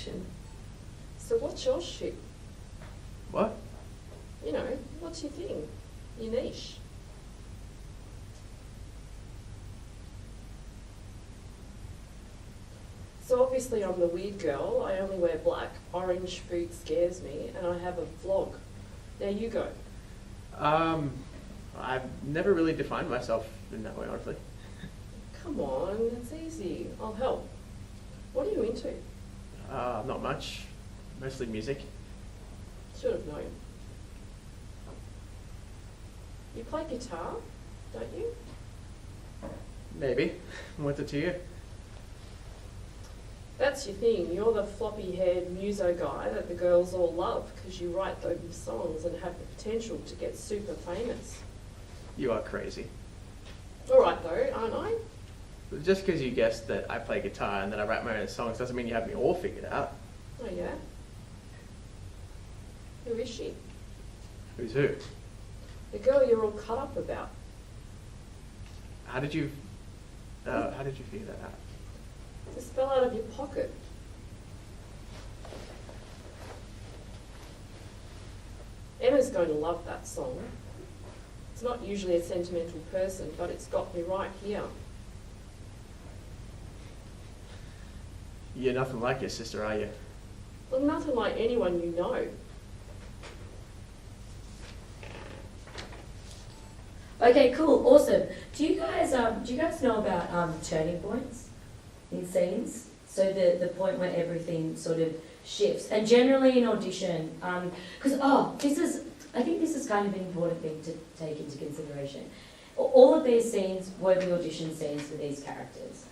audition. So what's your shit? What? You know, what's your thing? Your niche? So obviously I'm the weird girl. I only wear black. Orange food scares me, and I have a vlog. Now you go. I've never really defined myself in that way, honestly. Come on, it's easy. I'll help. What are you into? Not much. Mostly music. Should have known. You play guitar, don't you? Maybe. What's it to you? That's your thing. You're the floppy-haired muso guy that the girls all love because you write those songs and have the potential to get super famous. You are crazy. All right, though, aren't I? Just because you guessed that I play guitar and that I write my own songs doesn't mean you have me all figured out. Oh, yeah? Who is she? Who's who? The girl you're all cut up about. How did you figure that out? Just fell out of your pocket. Emma's going to love that song. It's not usually a sentimental person, but it's got me right here. You're nothing like your sister, are you? Well, nothing like anyone you know. Okay, cool, awesome. Do you guys know about turning points in scenes? So the point where everything sort of shifts, and generally in audition, because I think this is kind of an important thing to take into consideration. All of these scenes were the audition scenes for these characters.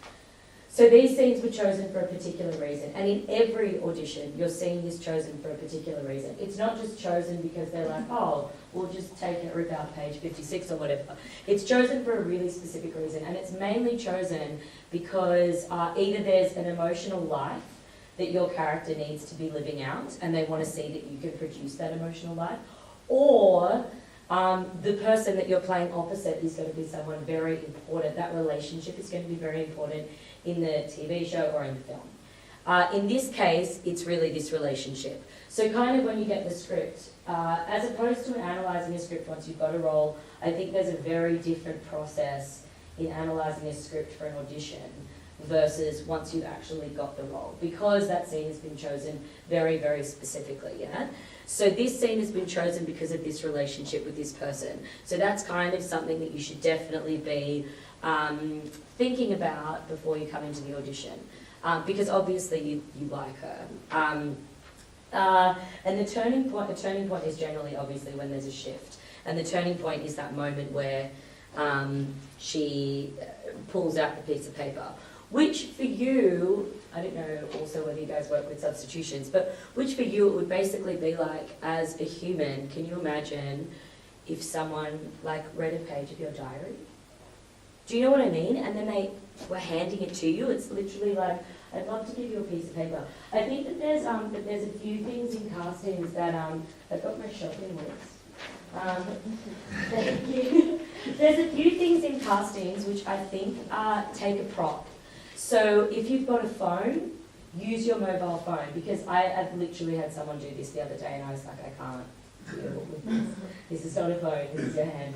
So these scenes were chosen for a particular reason, and in every audition, your scene is chosen for a particular reason. It's not just chosen because they're like, oh, we'll just take it, rip out page 56 or whatever. It's chosen for a really specific reason, and it's mainly chosen because either there's an emotional life that your character needs to be living out, and they want to see that you can produce that emotional life, or the person that you're playing opposite is going to be someone very important. That relationship is going to be very important in the TV show or in the film. In this case, it's really this relationship. So kind of when you get the script, as opposed to analysing a script once you've got a role, I think there's a very different process in analysing a script for an audition versus once you've actually got the role, because that scene has been chosen very, very specifically, yeah? So this scene has been chosen because of this relationship with this person. So that's kind of something that you should definitely be thinking about before you come into the audition, because obviously you like her. And the turning point is generally obviously when there's a shift, and the turning point is that moment where she pulls out the piece of paper, which for you, I don't know also whether you guys work with substitutions, but which for you it would basically be like, as a human, can you imagine if someone like read a page of your diary? Do you know what I mean? And then they were handing it to you. It's literally like, I'd love to give you a piece of paper. I think that there's a few things in castings that I've got my shopping list. Thank you. There's a few things in castings which I think take a prop. So if you've got a phone, use your mobile phone, because I've literally had someone do this the other day and I was like, I can't deal with this. This is not a phone, this is your hand.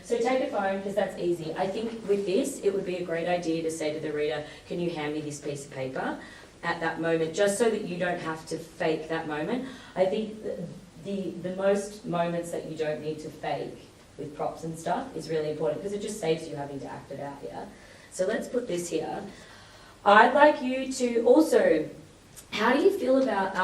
So take a phone because that's easy. I think with this, it would be a great idea to say to the reader, can you hand me this piece of paper at that moment, just so that you don't have to fake that moment. I think the most moments that you don't need to fake with props and stuff is really important, because it just saves you having to act it out, yeah? So let's put this here. I'd like you to also, how do you feel about,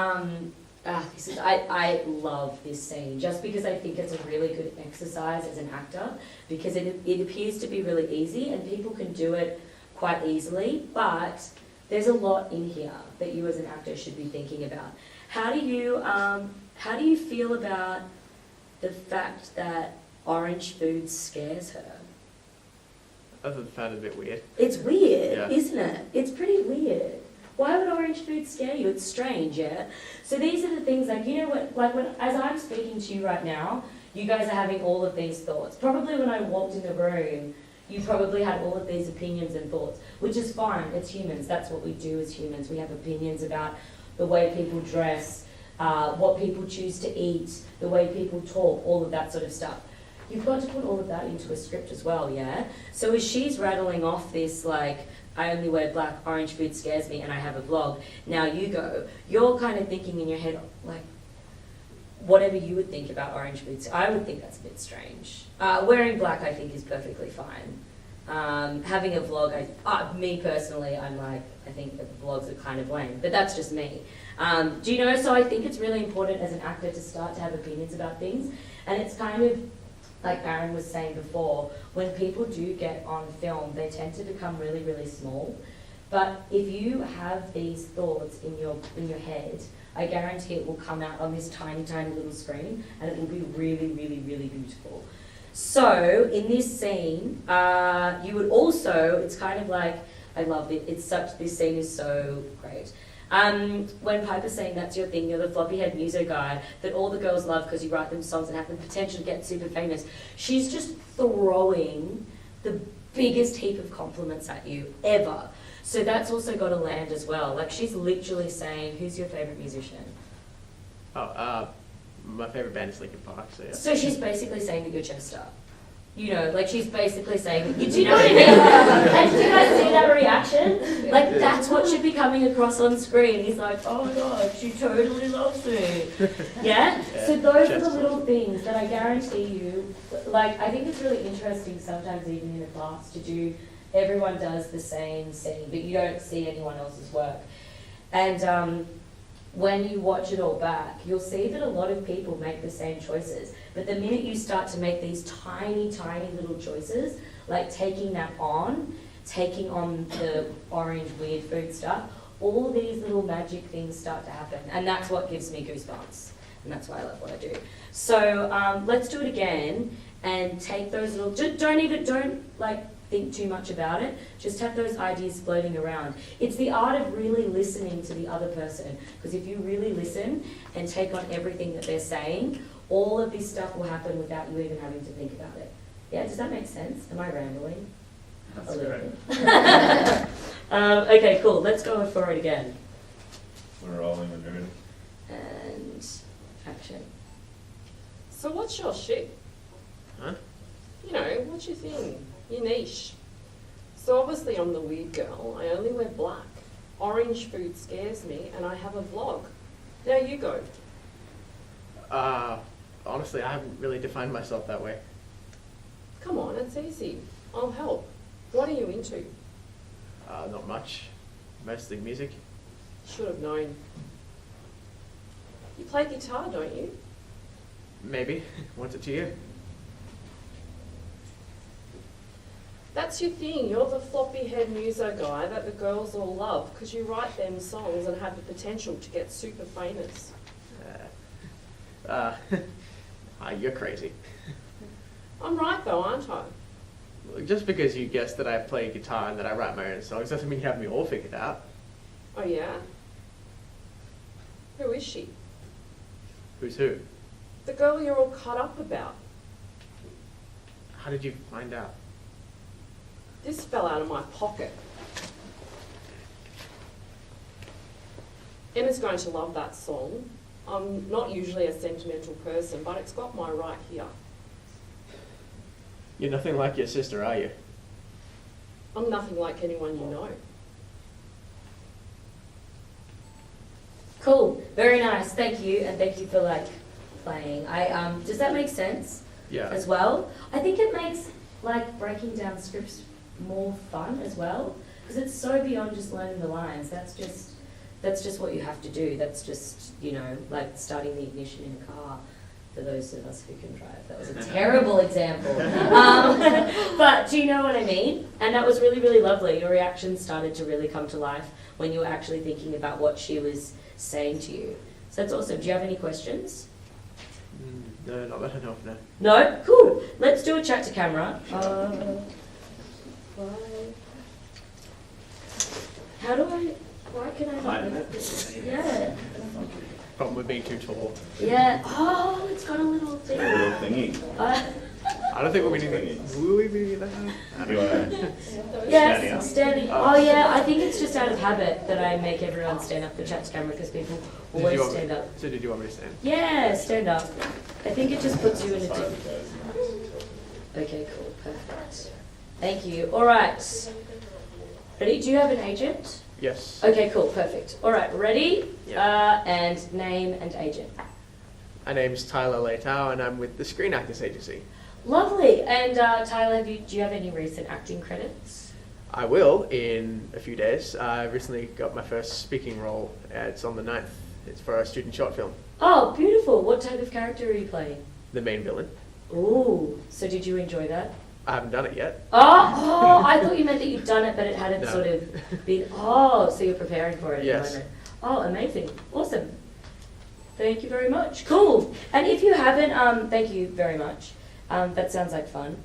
I love this scene, just because I think it's a really good exercise as an actor, because it appears to be really easy and people can do it quite easily, but there's a lot in here that you as an actor should be thinking about. How do you feel about the fact that orange food scares her? I found it a bit weird. It's weird, Yeah. isn't it? It's pretty weird. Why would orange food scare you? It's strange, yeah? So these are the things, like, you know what, like as I'm speaking to you right now, you guys are having all of these thoughts. Probably when I walked in the room, you probably had all of these opinions and thoughts, which is fine. It's humans. That's what we do as humans. We have opinions about the way people dress, what people choose to eat, the way people talk, all of that sort of stuff. You've got to put all of that into a script as well, yeah? So as she's rattling off this, like, I only wear black, orange food scares me, and I have a vlog, now you go, you're kind of thinking in your head, like, whatever you would think about orange food, I would think that's a bit strange. Wearing black, I think, is perfectly fine. Having a vlog, me personally, I'm like, I think that vlogs are kind of lame, but that's just me. Do you know, so I think it's really important as an actor to start to have opinions about things, and it's kind of, like Aaron was saying before, when people do get on film, they tend to become really, really small. But if you have these thoughts in your head, I guarantee it will come out on this tiny, tiny little screen, and it will be really, really, really beautiful. So in this scene, you would also, it's kind of like, I love it. This scene is so great. When Piper's saying that's your thing, you're the floppy head muso guy that all the girls love because you write them songs and have the potential to get super famous, she's just throwing the biggest heap of compliments at you ever. So that's also got to land as well. Like, she's literally saying, who's your favourite musician? My favourite band is Linkin Park, so yeah. So she's basically saying that you're Chester. You know, like, she's basically saying, do you know what I mean? And do you guys see that reaction? Like, that's what should be coming across on screen. He's like, oh my god, she totally loves me. Yeah? So those are the little things that I guarantee you, like, I think it's really interesting sometimes even in a class to do, everyone does the same scene, but you don't see anyone else's work. And when you watch it all back, you'll see that a lot of people make the same choices. But the minute you start to make these tiny, tiny little choices, like taking on the orange weird food stuff, all these little magic things start to happen. And that's what gives me goosebumps. And that's why I love what I do. So let's do it again and take those little, don't think too much about it, just have those ideas floating around. It's the art of really listening to the other person, because if you really listen and take on everything that they're saying, all of this stuff will happen without you even having to think about it. Yeah, does that make sense? Am I rambling? That's great. Okay, cool, let's go for it again. We're rolling, we're doing And action. So what's your shit? Huh? You know, what's your thing? Your niche. So obviously I'm the weird girl. I only wear black. Orange food scares me, and I have a vlog. Now you go. Honestly, I haven't really defined myself that way. Come on, it's easy. I'll help. What are you into? Not much. Mostly music. Should have known. You play guitar, don't you? Maybe. What's it to you? That's your thing. You're the floppy head muso guy that the girls all love because you write them songs and have the potential to get super famous. You're crazy. I'm right though, aren't I? Just because you guessed that I play guitar and that I write my own songs doesn't mean you have me all figured out. Oh yeah? Who is she? Who's who? The girl you're all cut up about. How did you find out? This fell out of my pocket. Emma's going to love that song. I'm not usually a sentimental person, but it's got my right here. You're nothing like your sister, are you? I'm nothing like anyone you know. Cool, very nice, thank you, and thank you for playing. Does that make sense? Yeah. As well? I think it makes breaking down scripts more fun as well, because it's so beyond just learning the lines. That's just what you have to do. That's just, like starting the ignition in a car for those of us who can drive. That was a terrible example. But do you know what I mean? And that was really, really lovely. Your reaction started to really come to life when you were actually thinking about what she was saying to you. So that's awesome. Do you have any questions? No, not that I know of, no. No? Cool. Let's do a chat to camera. Why can I not make this? Yeah. Problem with being too tall. Yeah. Oh, it's got a little thing. a little thingy. I don't think we'll be needing. Will we be needing that? I Do don't you know. want to? Yes, standing. Oh yeah, I think it's just out of habit that I make everyone stand up for chat camera because people always stand up. So did you want me to stand? Yeah, stand up. I think it just puts you in a different. Okay, cool, perfect. Thank you. All right. Ready? Do you have an agent? Yes. Okay, cool, perfect. All right, ready? Yeah. And name and agent. My name's Tyler Leitao, and I'm with the Screen Actors Agency. Lovely. And Tyler, do you have any recent acting credits? I will in a few days. I recently got my first speaking role. It's on the 9th. It's for a student short film. Oh, beautiful. What type of character are you playing? The main villain. Ooh, so did you enjoy that? I haven't done it yet. Oh, I thought you meant that you'd done it, but it hadn't No. sort of been. Oh, so you're preparing for it at Yes. the moment. Oh, amazing. Awesome. Thank you very much. Cool. And if you haven't, thank you very much. That sounds like fun.